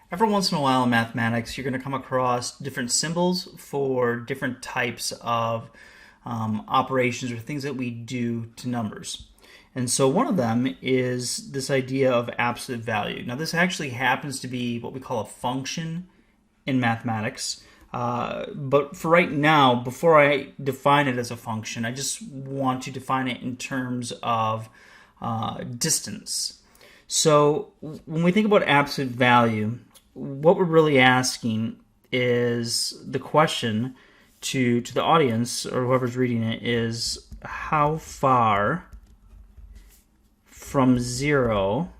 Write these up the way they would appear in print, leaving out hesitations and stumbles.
Every once in a while in mathematics, you're going to come across different symbols for different types of operations or things that we do to numbers. And so one of them is this idea of absolute value. Now, this actually happens to be what we call a function in mathematics. But for right now, before I define it as a function, I just want to define it in terms of distance. So when we think about absolute value, what we're really asking is the question to the audience or whoever's reading it is how far from zero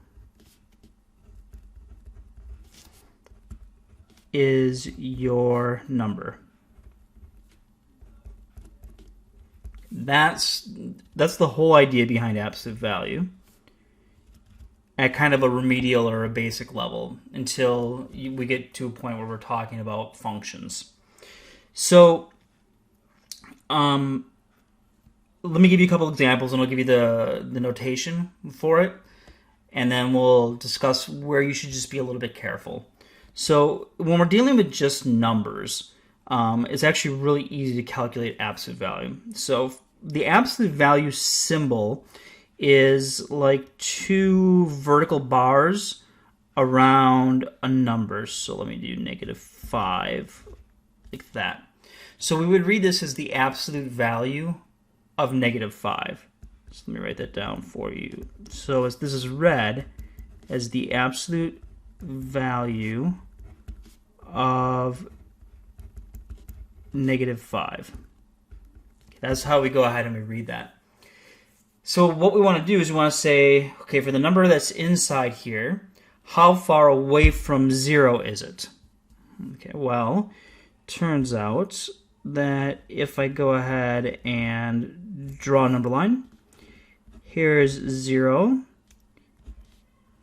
is your number. That's the whole idea behind absolute value at kind of a remedial or a basic level until we get to a point where we're talking about functions. So, let me give you a couple examples and I'll give you the notation for it, and then we'll discuss where you should just be a little bit careful. So, when we're dealing with just numbers, it's actually really easy to calculate absolute value. So, the absolute value symbol is like two vertical bars around a number. So let me do -5, like that. So we would read this as the absolute value of -5. So let me write that down for you. So as this is read as the absolute value of -5. That's how we go ahead and we read that. So what we want to do is we want to say, okay, for the number that's inside here, how far away from zero is it? Okay, well, turns out that if I go ahead and draw a number line, here's 0,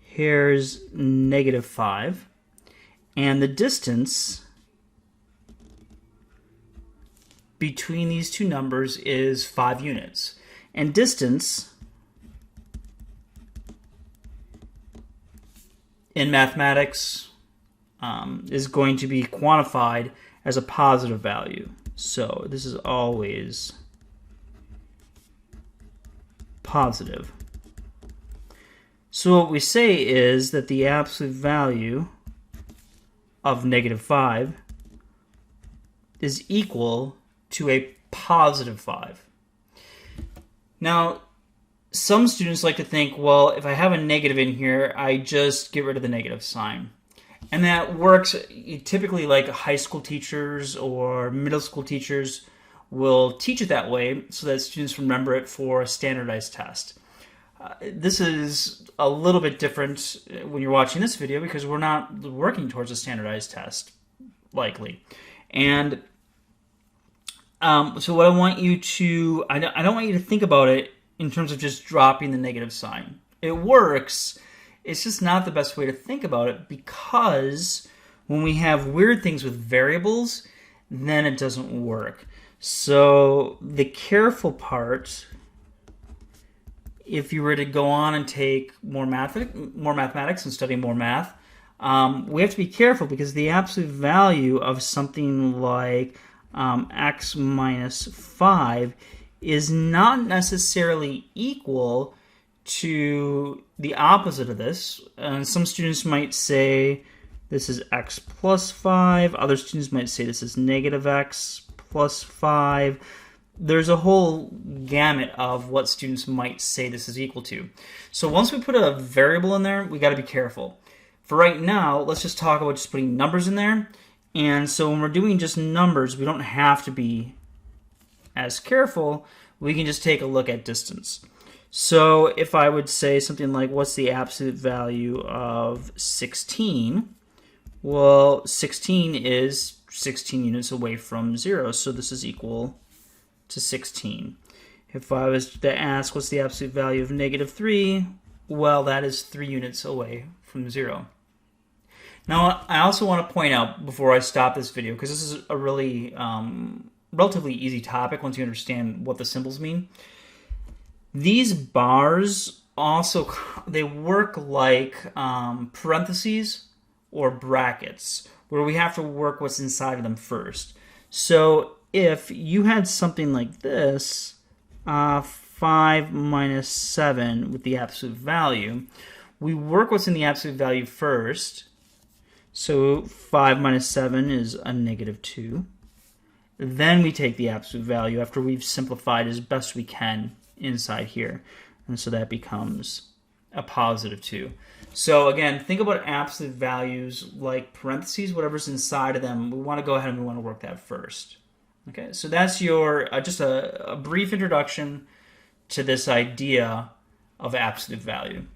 here's -5, and the distance between these two numbers is 5 units. And distance in mathematics is going to be quantified as a positive value. So this is always positive. So what we say is that the absolute value of -5 is equal to a positive 5. Now, some students like to think, well, if I have a negative in here, I just get rid of the negative sign. And that works typically like high school teachers or middle school teachers will teach it that way so that students remember it for a standardized test. This is a little bit different when you're watching this video because we're not working towards a standardized test, likely. And so what I want you to, I don't want you to think about it in terms of just dropping the negative sign. It works. It's just not the best way to think about it because when we have weird things with variables, then it doesn't work. So the careful part, if you were to go on and take more mathematics and study more math, we have to be careful because the absolute value of something like x minus 5 is not necessarily equal to the opposite of this. Some students might say this is x plus 5. Other students might say this is -x plus 5. There's a whole gamut of what students might say this is equal to. So once we put a variable in there, we got to be careful. For right now, let's just talk about just putting numbers in there. And so when we're doing just numbers, we don't have to be as careful. We can just take a look at distance. So if I would say something like, what's the absolute value of 16? Well, 16 is 16 units away from 0, so this is equal to 16. If I was to ask, what's the absolute value of -3? Well, that is 3 units away from 0. Now, I also want to point out before I stop this video, because this is a really relatively easy topic once you understand what the symbols mean. These bars also, they work like parentheses or brackets where we have to work what's inside of them first. So if you had something like this, 5 minus 7 with the absolute value, we work what's in the absolute value first. So 5 minus 7 is a negative 2. Then we take the absolute value after we've simplified as best we can inside here. And so that becomes a positive 2. So again, think about absolute values like parentheses, whatever's inside of them. We want to go ahead and we want to work that first. Okay, so that's your just a brief introduction to this idea of absolute value.